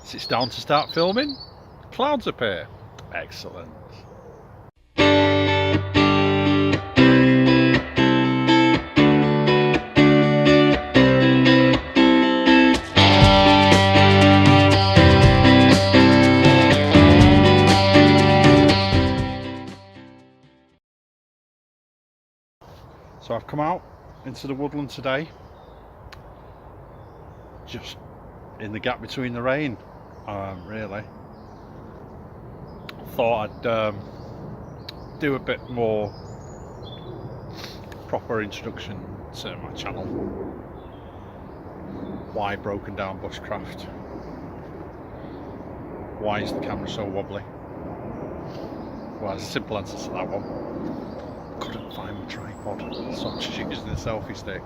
Sits down to start filming, clouds appear. Excellent. So I've come out into the woodland today, just in the gap between the rain, really. Thought I'd do a bit more proper introduction to my channel. Why broken down bushcraft? Why is the camera so wobbly? Well, there's a simple answer to that one. Couldn't find my tripod, so I'm just using a selfie stick.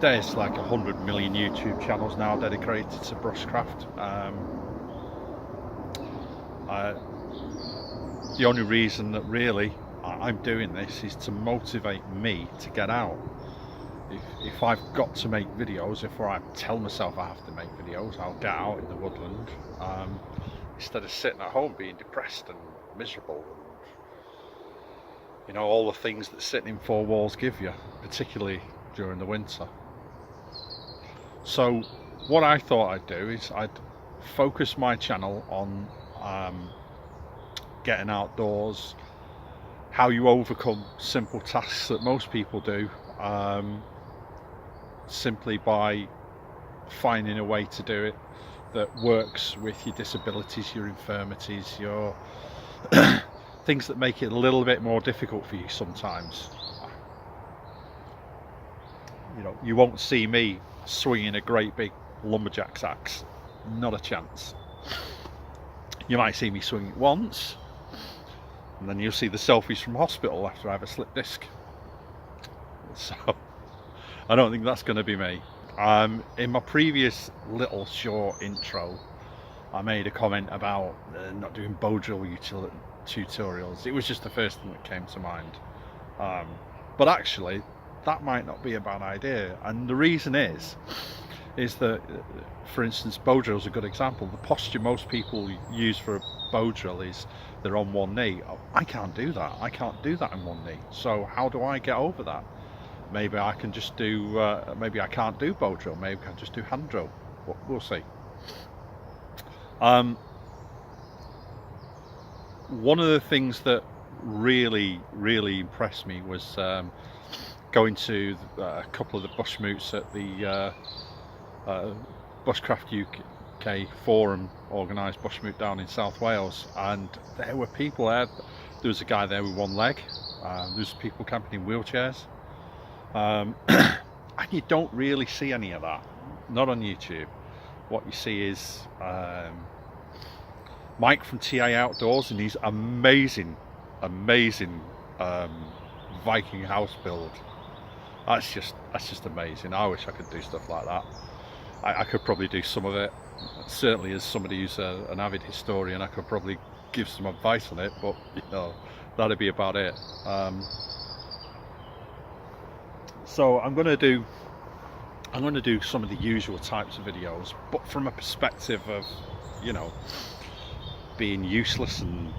There's like 100 million YouTube channels now dedicated to bushcraft. The only reason that really I'm doing this is to motivate me to get out. If I've got to make videos, if I tell myself I have to make videos, I'll get out in the woodland. Instead of sitting at home being depressed and miserable, you know, all the things that sitting in four walls give you, particularly during the winter. So what I thought I'd do is I'd focus my channel on getting outdoors, how you overcome simple tasks that most people do, simply by finding a way to do it that works with your disabilities, your infirmities, your things that make it a little bit more difficult for you sometimes. You know, you won't see me swinging a great big lumberjack's axe, not a chance. You might see me swing it once, and then you'll see the selfies from hospital after I have a slip disc. So I don't think that's going to be me. In my previous little short intro, I made a comment about not doing bow drill tutorials. It was just the first thing that came to mind. But actually, that might not be a bad idea. And the reason is that, for instance, bow drill is a good example. The posture most people use for a bow drill is they're on one knee. I can't do that. I can't do that on one knee. So how do I get over that? Maybe I can just do, maybe I can't do bow drill, maybe I can just do hand drill. We'll see. One of the things that really impressed me was going to a couple of the bushmoots at the Bushcraft UK forum organised bushmoot down in South Wales, and there were people there. There was a guy there with one leg, there was people camping in wheelchairs. And you don't really see any of that, not on YouTube. What you see is Mike from TA Outdoors and his amazing Viking house build. That's just amazing. I wish I could do stuff like that. I could probably do some of it. Certainly, as somebody who's an avid historian, I could probably give some advice on it, but you know, that'd be about it. So I'm going to do some of the usual types of videos, but from a perspective of, you know, being useless and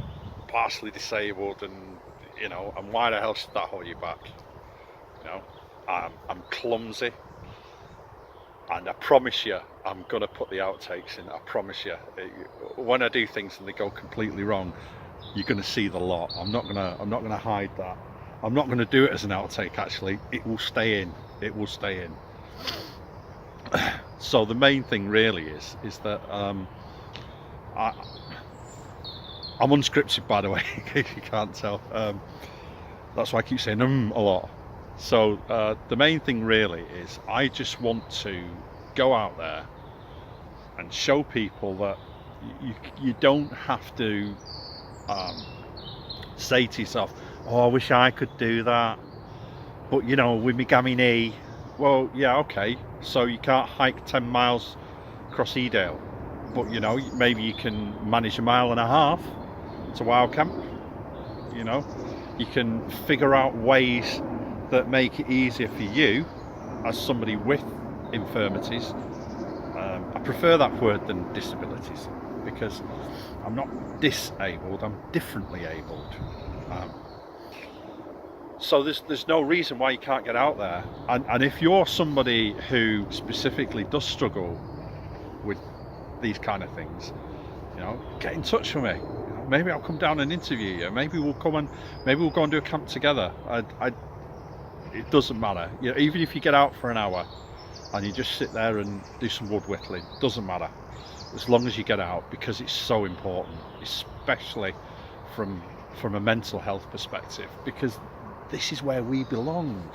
partially disabled, and you know, and why the hell should that hold you back? You know, I'm clumsy, and I promise you I'm going to put the outtakes in. I promise you, when I do things and they go completely wrong, you're going to see the lot. I'm not going to hide that. I'm not going to do it as an outtake. Actually, it will stay in. It will stay in. So the main thing really is that I'm unscripted, by the way, in case you can't tell. That's why I keep saying a lot. So the main thing really is I just want to go out there and show people that you don't have to say to yourself, oh, I wish I could do that, but you know, with my gammy knee. Well, yeah, okay, so you can't hike 10 miles across Edale, but you know, maybe you can manage 1.5 miles to wild camp. You know, you can figure out ways that make it easier for you as somebody with infirmities. I prefer that word than disabilities, because I'm not disabled, I'm differently abled. So there's no reason why you can't get out there. And if you're somebody who specifically does struggle with these kind of things, you know, get in touch with me. You know, maybe I'll come down and interview you. Maybe we'll go and do a camp together. It doesn't matter. You know, even if you get out for an hour and you just sit there and do some wood whittling, doesn't matter, as long as you get out, because it's so important, especially from a mental health perspective, because this is where we belong.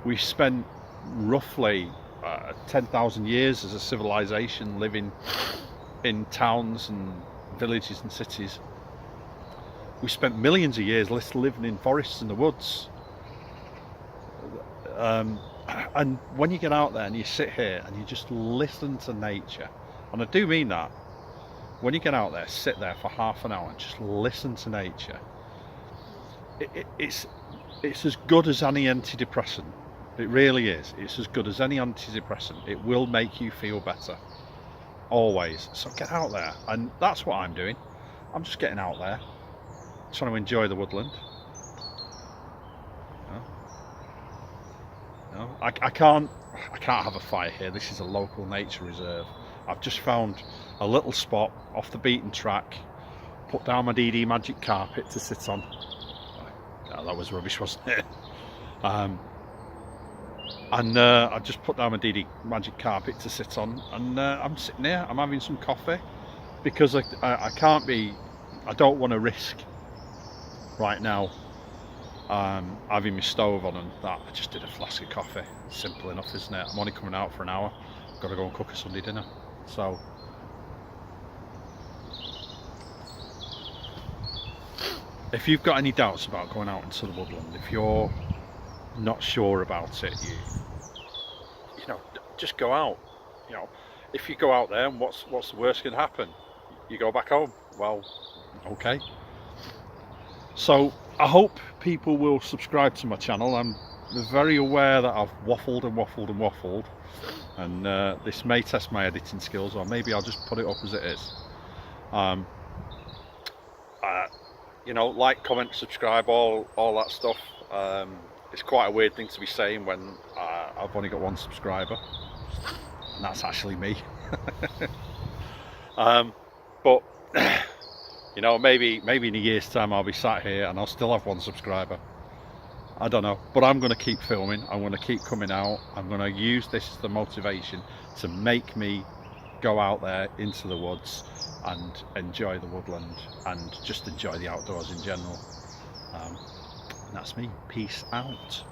We've spent roughly 10,000 years as a civilization living in towns and villages and cities. We spent millions of years living in forests and the woods. And when you get out there and you sit here and you just listen to nature, and I do mean that, when you get out there, sit there for half an hour and just listen to nature, it's as good as any antidepressant. It really is. It's as good as any antidepressant. It will make you feel better, always. So get out there, and that's what I'm doing. I'm just getting out there, trying to enjoy the woodland. No, I can't have a fire here. This is a local nature reserve. I've just found a little spot off the beaten track, put down my DD magic carpet to sit on. Oh, that was rubbish, wasn't it? I just put down my DD magic carpet to sit on, and I'm sitting here, I'm having some coffee, because I don't want to risk right now having my stove on and that. I just did a flask of coffee. Simple enough, isn't it? I'm only coming out for an hour, got to go and cook a Sunday dinner. So if you've got any doubts about going out into the woodland, if you're not sure about it, you know, just go out. You know, if you go out there, and what's the worst can happen? You go back home. Well, okay. So I hope people will subscribe to my channel. I'm very aware that I've waffled and waffled and waffled, and this may test my editing skills, or maybe I'll just put it up as it is. You know, like, comment, subscribe, all that stuff. It's quite a weird thing to be saying when I've only got one subscriber, and that's actually me. But you know, maybe in a year's time I'll be sat here and I'll still have one subscriber. I don't know, but I'm going to keep filming. I'm going to keep coming out. I'm going to use this as the motivation to make me go out there into the woods and enjoy the woodland and just enjoy the outdoors in general. And that's me. Peace out.